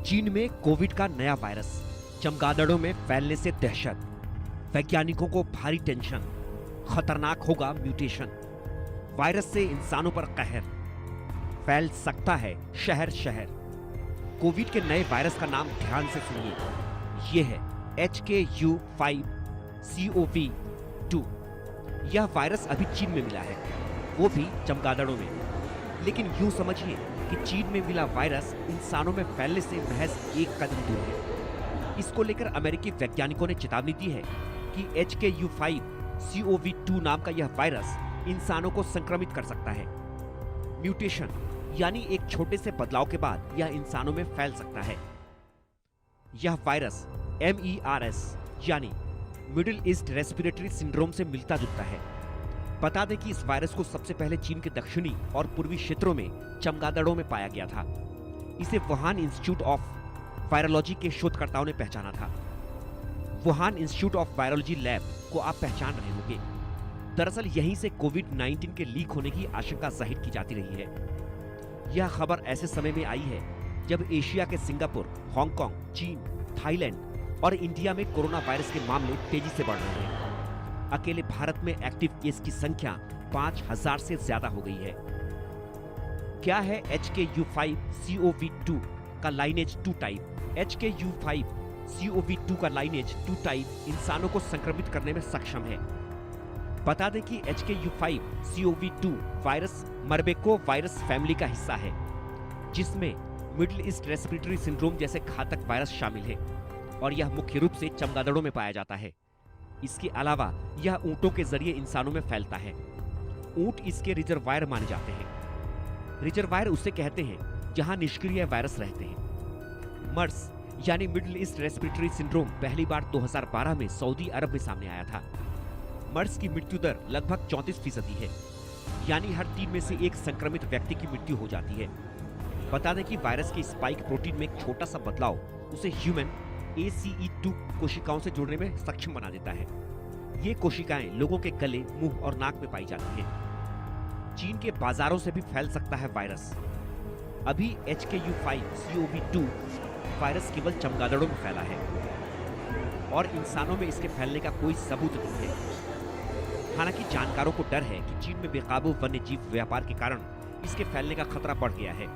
चीन में कोविड का नया वायरस, चमगादड़ों में फैलने से दहशत, वैज्ञानिकों को भारी टेंशन, खतरनाक होगा म्यूटेशन, वायरस से इंसानों पर कहर, फैल सकता है शहर शहर। कोविड के नए वायरस का नाम ध्यान से सुनिए, यह है HKU5CoV2। यह वायरस अभी चीन में मिला है, वो भी चमगादड़ों में। लेकिन यूं समझिए कि चीन में मिला वायरस इंसानों में फैलने से महज एक कदम दूर है। इसको लेकर अमेरिकी वैज्ञानिकों ने चेतावनी दी है कि HKU5CoV2 नाम का यह वायरस इंसानों को संक्रमित कर सकता है। म्यूटेशन यानी एक छोटे से बदलाव के बाद यह इंसानों में फैल सकता है। यह वायरस MERS यानी मिडिल ईस्ट रेस्पिरेटरी सिंड्रोम से मिलता जुलता है। बता दें कि इस वायरस को सबसे पहले चीन के दक्षिणी और पूर्वी क्षेत्रों में चमगादड़ों में पाया गया था। इसे वुहान इंस्टीट्यूट ऑफ वायरोलॉजी के शोधकर्ताओं ने पहचाना था। Wuhan institute of virology lab को आप पहचान रहे होंगे। दरअसल यहीं से कोविड-19 के लीक होने की आशंका जाहिर की जाती रही है। यह खबर ऐसे समय में आई है जब एशिया के सिंगापुर, हांगकांग, चीन, थाईलैंड और इंडिया में कोरोना वायरस के मामले तेजी से बढ़ रहे हैं। अकेले भारत में एक्टिव केस की संख्या 5000 से ज्यादा हो गई है। क्या है HKU5CoV2 का लाइनेज 2 टाइप? HKU5CoV2 का लाइनेज 2 टाइप इंसानों को संक्रमित करने में सक्षम है। बता दें कि HKU5CoV2 वायरस मर्बेको वायरस फैमिली का हिस्सा है, जिसमें मिडिल ईस्ट रेस्पिरेटरी सिंड्रोम जैसे घातक वायरस शामिल है और यह मुख्य रूप से चमगादड़ों में पाया जाता है। इसके अलावा यह ऊंटों के जरिए इंसानों में फैलता है। ऊंट इसके रिजर्वायर माने जाते हैं। रिजर्वायर उसे कहते हैं जहां निष्क्रिय वायरस रहते हैं। मर्स यानी मिडिल ईस्ट रेस्पिरेटरी सिंड्रोम पहली बार 2012 में सऊदी अरब में सामने आया था। मर्स की मृत्यु दर लगभग 34% है, यानी हर 3 में से एक संक्रमित व्यक्ति की मृत्यु हो जाती है। बता दें कि वायरस के स्पाइक प्रोटीन में एक छोटा सा बदलाव उसे ह्यूमन ACE2 कोशिकाओं से जुड़ने में सक्षम बना देता है। ये कोशिकाएं लोगों के गले, मुंह और नाक में पाई जाती हैं। चीन के बाजारों से भी फैल सकता है वायरस। अभी HKU5CoV2 वायरस केवल चमगादड़ों में फैला है और इंसानों में इसके फैलने का कोई सबूत नहीं है। हालांकि जानकारों को डर है कि चीन में बेकाबू वन्य जीव व्यापार के कारण इसके फैलने का खतरा बढ़ गया है।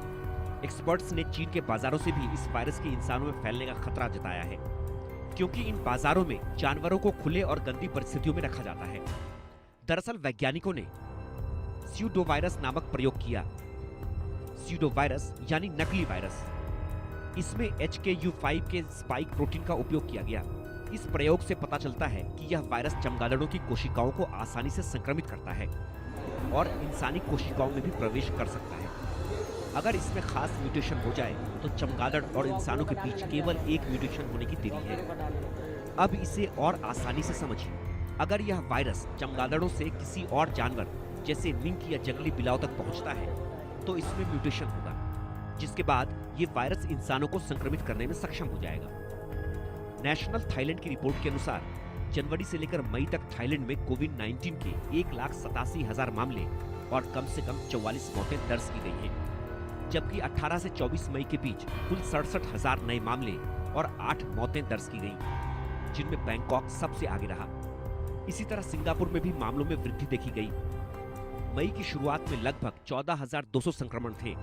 एक्सपर्ट्स ने चीन के बाजारों से भी इस वायरस के इंसानों में फैलने का खतरा जताया है, क्योंकि इन बाजारों में जानवरों को खुले और गंदी परिस्थितियों में रखा जाता है। दरअसल वैज्ञानिकों ने स्यूडोवायरस नामक प्रयोग किया। स्यूडोवायरस यानी नकली वायरस। इसमें HKU5 के स्पाइक प्रोटीन का उपयोग किया गया। इस प्रयोग से पता चलता है कि यह वायरस चमगादड़ों की कोशिकाओं को आसानी से संक्रमित करता है और इंसानी कोशिकाओं में भी प्रवेश कर सकता है। अगर इसमें खास म्यूटेशन हो जाए तो चमगादड़ और इंसानों के बीच केवल एक म्यूटेशन होने की देरी है। अब इसे और आसानी से समझिए। अगर यह वायरस चमगादड़ों से किसी और जानवर जैसे मिंक या जंगली बिलाव तक पहुंचता है तो इसमें म्यूटेशन होगा, जिसके बाद ये वायरस इंसानों को संक्रमित करने में सक्षम हो जाएगा। नेशनल थाईलैंड की रिपोर्ट के अनुसार जनवरी से लेकर मई तक थाईलैंड में कोविड-19 के 1,87,000 मामले और कम से कम 44 मौतें दर्ज की गई हैं, जबकि 18 से 24 मई के बीच कुल 67,000 नए मामले और 8 मौतें दर्ज की गई, जिनमें बैंकॉक सबसे आगे रहा। इसी तरह सिंगापुर में भी मामलों में वृद्धि देखी गई। मई की शुरुआत में लगभग 14,200 संक्रमण थे।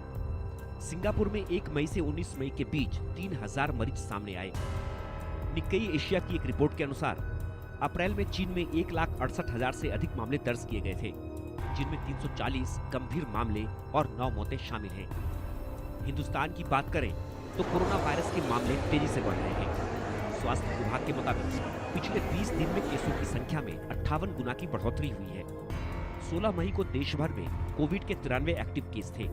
सिंगापुर में 1 मई से 19 मई के बीच 3,000 मरीज सामने आए। निक्केई एशिया की एक रिपोर्ट के अनुसार अप्रैल में चीन में 1,68,000 से अधिक मामले दर्ज किए गए थे, जिनमें 340 गंभीर मामले और 9 मौतें शामिल हैं। हिंदुस्तान की बात करें तो कोरोना वायरस के मामले तेजी से बढ़ रहे हैं। स्वास्थ्य विभाग के मुताबिक पिछले 20 दिन में केसों की संख्या में 58 गुना की बढ़ोतरी हुई है। 16 मई को देश भर में कोविड के 93 एक्टिव केस थे,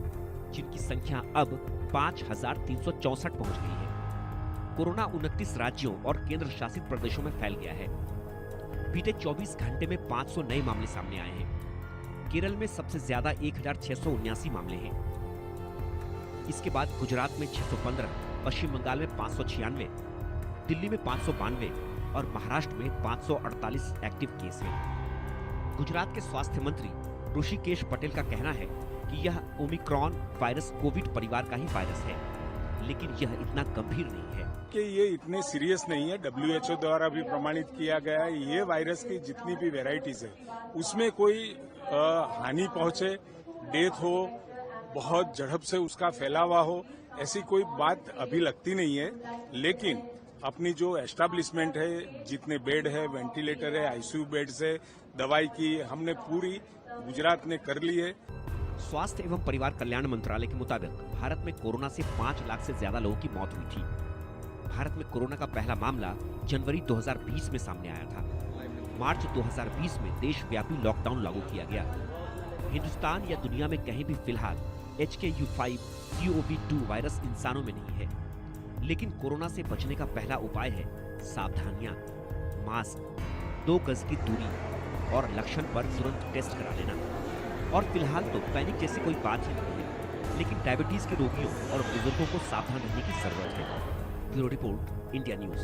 जिनकी संख्या अब 5,364 पहुंच गई है। कोरोना 29 राज्यों और केंद्र शासित प्रदेशों में फैल गया है। बीते 24 घंटे में 500 नए मामले सामने आए हैं। केरल में सबसे ज्यादा 1,679 मामले हैं। इसके बाद गुजरात में 615, पश्चिम बंगाल में 596, दिल्ली में 592 और महाराष्ट्र में 548 एक्टिव केस हैं। गुजरात के स्वास्थ्य मंत्री ऋषिकेश पटेल का कहना है कि यह ओमिक्रॉन वायरस कोविड परिवार का ही वायरस है। लेकिन यह इतना गंभीर नहीं है कि ये इतने सीरियस नहीं है। WHO द्वारा भी प्रमाणित किया गया है। ये वायरस की जितनी भी वेराइटीज है उसमें कोई हानि पहुंचे, डेथ हो, बहुत झड़प से उसका फैलावा हो, ऐसी कोई बात अभी लगती नहीं है। लेकिन अपनी जो एस्टैब्लिशमेंट है, जितने बेड है, वेंटिलेटर है, आईसीयू बेड्स है, दवाई की हमने पूरी गुजरात ने कर ली है। स्वास्थ्य एवं परिवार कल्याण मंत्रालय के मुताबिक भारत में कोरोना से 5 लाख से ज्यादा लोगों की मौत हुई थी। भारत में कोरोना का पहला मामला जनवरी 2020 में सामने आया था। मार्च 2020 में देशव्यापी लॉकडाउन लागू किया गया। हिंदुस्तान या दुनिया में कहीं भी फिलहाल HKU5-CoV2 वायरस इंसानों में नहीं है, लेकिन कोरोना से बचने का पहला उपाय है सावधानियां, मास्क, 2 गज की दूरी और लक्षण पर तुरंत टेस्ट करा लेना। और फिलहाल तो पैनिक जैसी कोई बात ही नहीं है, लेकिन डायबिटीज के रोगियों और बुजुर्गों को सावधान रहने की जरूरत है। Bureau report, India news.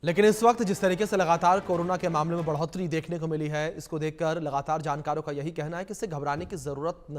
लेकिन इस वक्त जिस तरीके से लगातार कोरोना के मामले में बढ़ोतरी देखने को मिली है, इसको देखकर लगातार जानकारों का यही कहना है कि इससे घबराने की जरूरत नहीं।